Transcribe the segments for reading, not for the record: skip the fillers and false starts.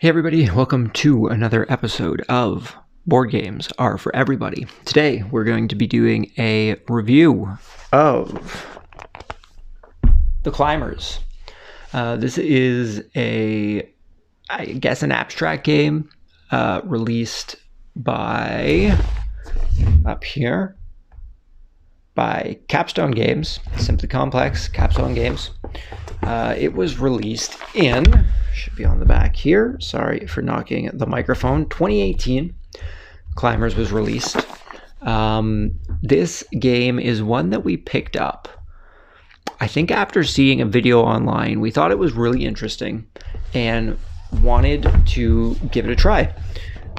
Hey everybody, welcome to another episode of Board Games Are For Everybody. Today we're going to be doing a review of The Climbers. This is an abstract game released by Capstone Games, Simply Complex, Capstone Games. It was released in, should be on the back here, sorry for knocking the microphone, 2018. Climbers was released. This game is one that we picked up, I think after seeing a video online. We thought it was really interesting and wanted to give it a try.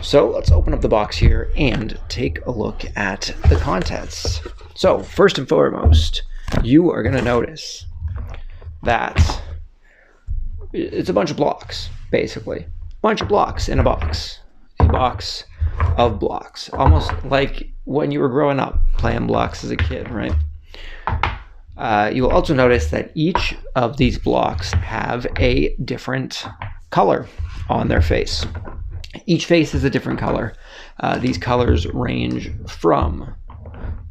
So let's open up the box here and take a look at the contents. So first and foremost, you are going to notice that it's a bunch of blocks, basically. A bunch of blocks in a box. A box of blocks. Almost like when you were growing up playing blocks as a kid, right? You will also notice that each of these blocks have a different color on their face. Each face is a different color. These colors range from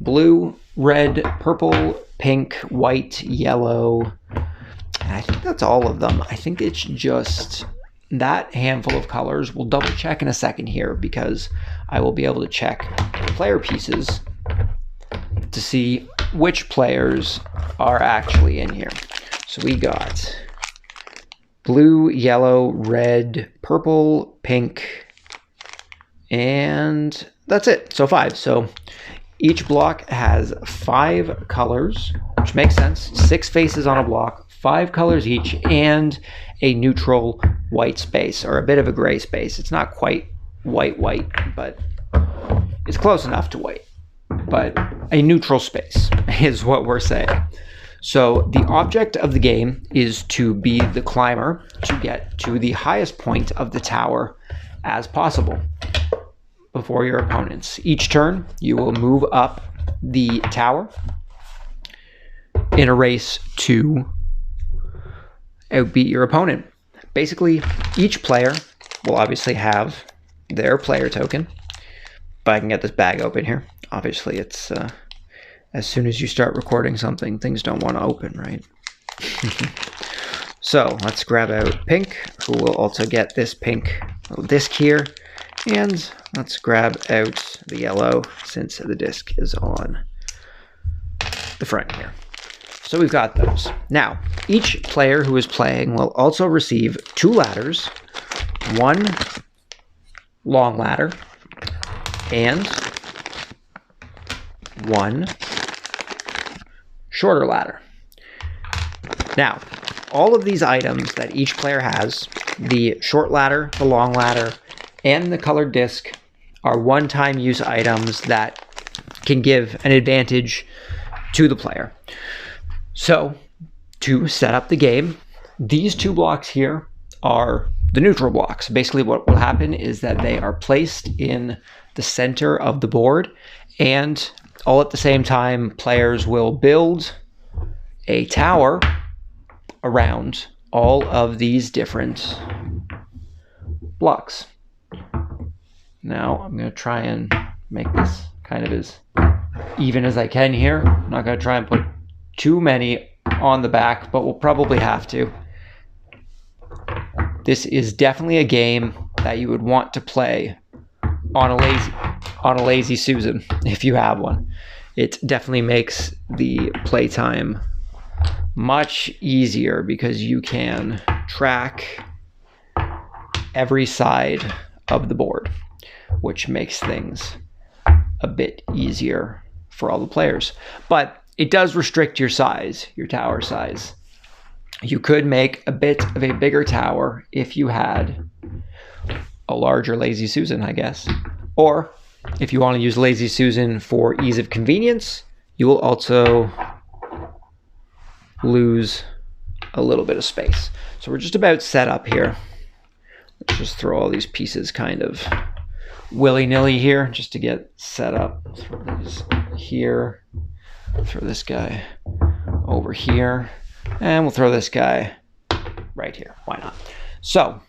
blue, red, purple, pink, white, yellow. And I think that's all of them. I think it's just that handful of colors. We'll double check in a second here because I will be able to check player pieces to see which players are actually in here. So we got blue, yellow, red, purple, pink, and that's it. So 5. So each block has 5 colors, which makes sense. 6 faces on a block, 5 colors each, and a neutral white space, or a bit of a gray space. It's not quite white, but it's close enough to white. But a neutral space is what we're saying. So the object of the game is to be the climber to get to the highest point of the tower as possible before your opponents. Each turn, you will move up the tower in a race to outbeat your opponent. Basically, each player will obviously have their player token. But I can get this bag open here. Obviously, it's as soon as you start recording something, things don't want to open, right? So let's grab out Pink, who will also get this pink little disc here. And let's grab out the yellow, since the disc is on the front here. So we've got those. Now, each player who is playing will also receive 2 ladders, 1 long ladder, and 1 shorter ladder. Now, all of these items that each player has, the short ladder, the long ladder, and the colored disc, are one-time use items that can give an advantage to the player. So, to set up the game, these 2 blocks here are the neutral blocks. Basically, what will happen is that they are placed in the center of the board, and all at the same time, players will build a tower around all of these different blocks. Now, I'm going to try and make this kind of as even as I can here. I'm not going to try and put too many on the back, but we'll probably have to. This is definitely a game that you would want to play on a lazy Susan, if you have one. It definitely makes the playtime much easier because you can track every side of the board, which makes things a bit easier for all the players. But it does restrict your size, your tower size. You could make a bit of a bigger tower if you had a larger Lazy Susan, I guess. Or if you want to use Lazy Susan for ease of convenience, you will also lose a little bit of space. So we're just about set up here. Let's just throw all these pieces kind of willy-nilly here just to get set up. Throw these here. Throw this guy over here. And we'll throw this guy right here. Why not? So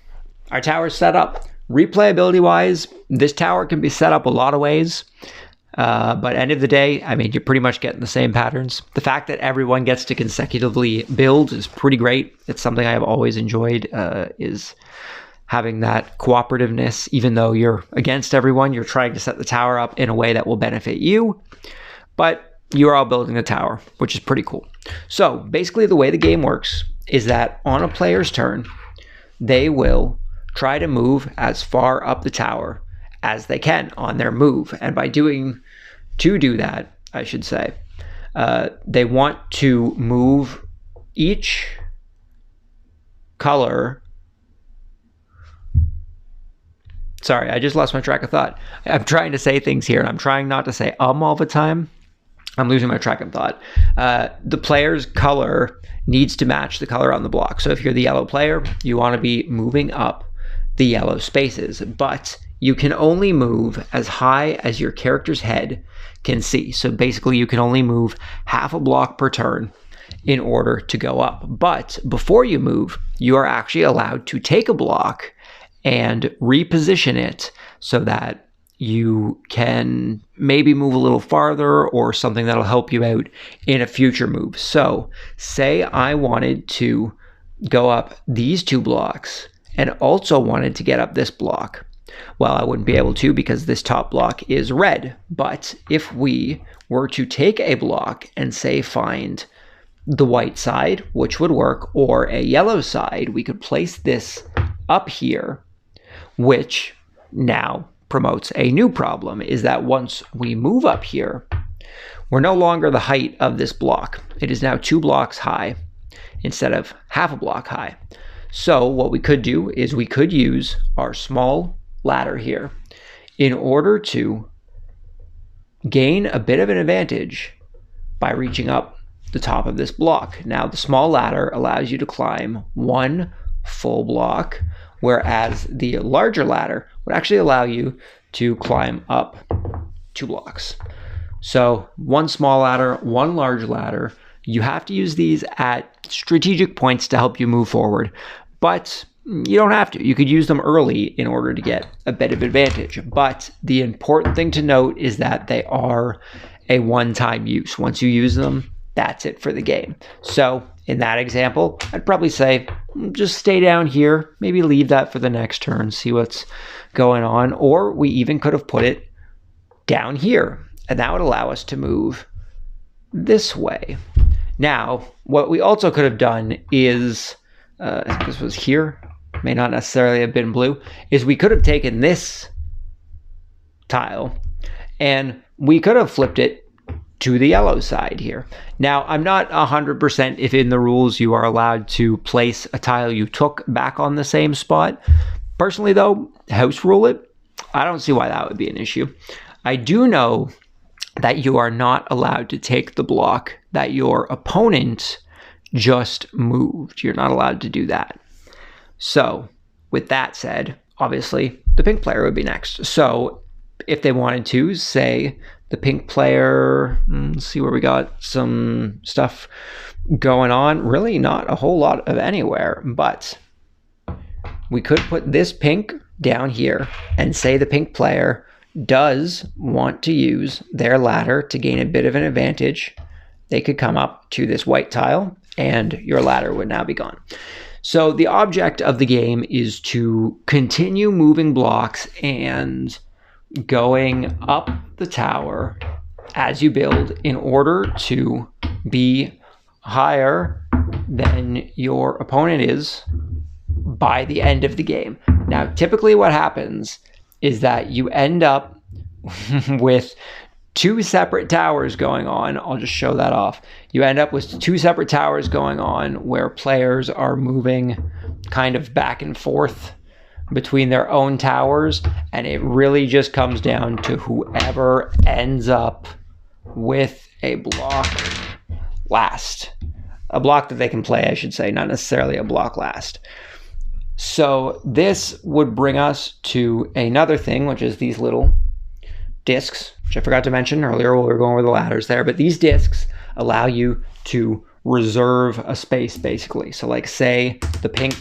our tower's set up. Replayability wise, this tower can be set up a lot of ways. But end of the day, I mean, you're pretty much getting the same patterns. The fact that everyone gets to consecutively build is pretty great. It's something I have always enjoyed, is having that cooperativeness. Even though you're against everyone, you're trying to set the tower up in a way that will benefit you. But you're all building the tower, which is pretty cool. So basically the way the game works is that on a player's turn, they will try to move as far up the tower as they can on their move. And to do that, I should say, they want to move each color. Sorry, I just lost my track of thought. I'm trying to say things here, and I'm trying not to say all the time. I'm losing my track of thought. The player's color needs to match the color on the block. So if you're the yellow player, you want to be moving up the yellow spaces, but you can only move as high as your character's head can see. So basically you can only move half a block per turn in order to go up. But before you move, you are actually allowed to take a block and reposition it so that you can maybe move a little farther or something that'll help you out in a future move. So say I wanted to go up these 2 blocks and also wanted to get up this block. Well, I wouldn't be able to because this top block is red. But if we were to take a block and say find the white side, which would work, or a yellow side, we could place this up here, which now promotes a new problem, is that once we move up here, we're no longer the height of this block. It is now 2 blocks high instead of half a block high. So what we could do is we could use our small ladder here in order to gain a bit of an advantage by reaching up the top of this block. Now the small ladder allows you to climb 1 full block, whereas the larger ladder would actually allow you to climb up 2 blocks. So 1 small ladder, 1 large ladder. You have to use these at strategic points to help you move forward, but you don't have to. You could use them early in order to get a bit of advantage. But the important thing to note is that they are a one-time use. Once you use them, that's it for the game. So in that example, I'd probably say just stay down here, maybe leave that for the next turn, see what's going on. Or we even could have put it down here, and that would allow us to move this way. Now, what we also could have done is, I think this was here, may not necessarily have been blue, is we could have taken this tile and we could have flipped it to the yellow side here. Now, I'm not 100% if in the rules you are allowed to place a tile you took back on the same spot. Personally though, house rule it. I don't see why that would be an issue. I do know that you are not allowed to take the block that your opponent just moved. You're not allowed to do that. So with that said, obviously the pink player would be next. So if they wanted to, say the pink player, let's see where we got some stuff going on. Really not a whole lot of anywhere, but we could put this pink down here and say the pink player does want to use their ladder to gain a bit of an advantage. They could come up to this white tile and your ladder would now be gone. So the object of the game is to continue moving blocks and going up the tower as you build in order to be higher than your opponent is by the end of the game. Now, typically what happens is that you end up with 2 separate towers going on. I'll just show that off. You end up with 2 separate towers going on where players are moving kind of back and forth between their own towers, and it really just comes down to whoever ends up with a block last. A block that they can play, I should say, not necessarily a block last. So this would bring us to another thing, which is these little discs, which I forgot to mention earlier while we were going over the ladders there, but these discs allow you to reserve a space basically. So like say the pink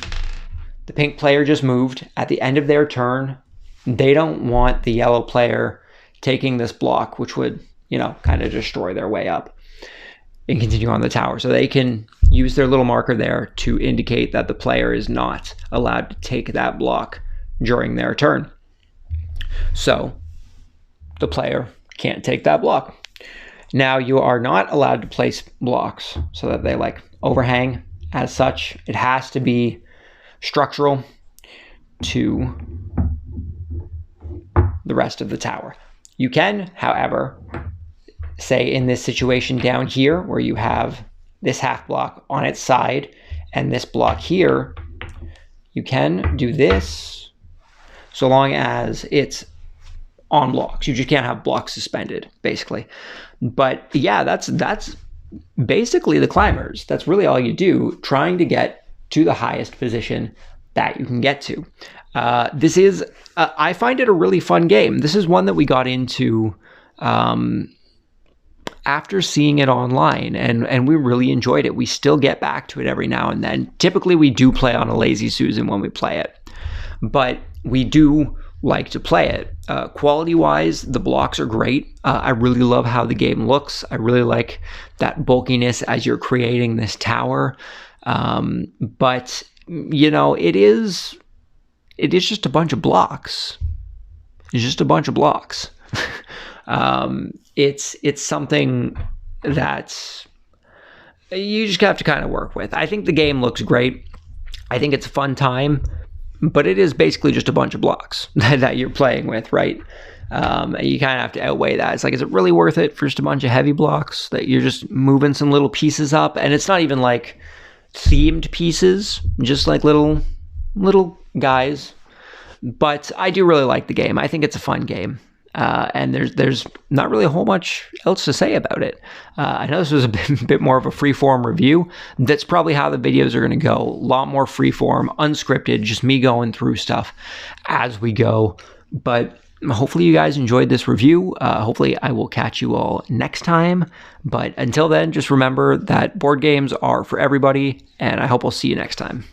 The pink player just moved. At the end of their turn, they don't want the yellow player taking this block, which would, kind of destroy their way up and continue on the tower. So they can use their little marker there to indicate that the player is not allowed to take that block during their turn. So the player can't take that block. Now you are not allowed to place blocks so that they overhang as such. It has to be structural to the rest of the tower. You can, however, say in this situation down here where you have this half block on its side and this block here, you can do this so long as it's on blocks. You just can't have blocks suspended, basically. But yeah, that's basically the climbers. That's really all you do, trying to get to the highest position that you can get to. This is, I find it a really fun game. This is one that we got into after seeing it online, and we really enjoyed it. We still get back to it every now and then. Typically, we do play on a Lazy Susan when we play it, but we do like to play it. Quality-wise, the blocks are great. I really love how the game looks. I really like that bulkiness as you're creating this tower. But it is just a bunch of blocks. It's just a bunch of blocks. It's something that you just have to kind of work with. I think the game looks great. I think it's a fun time, but it is basically just a bunch of blocks that you're playing with, right? You kind of have to outweigh that. It's is it really worth it for just a bunch of heavy blocks that you're just moving some little pieces up? And it's not even themed pieces, just little guys. But I do really like the game. I think it's a fun game. And there's not really a whole much else to say about it. I know this was a bit more of a freeform review. That's probably how the videos are going to go. A lot more freeform, unscripted, just me going through stuff as we go. But hopefully you guys enjoyed this review. Hopefully I will catch you all next time. But until then, just remember that board games are for everybody, and I hope I'll see you next time.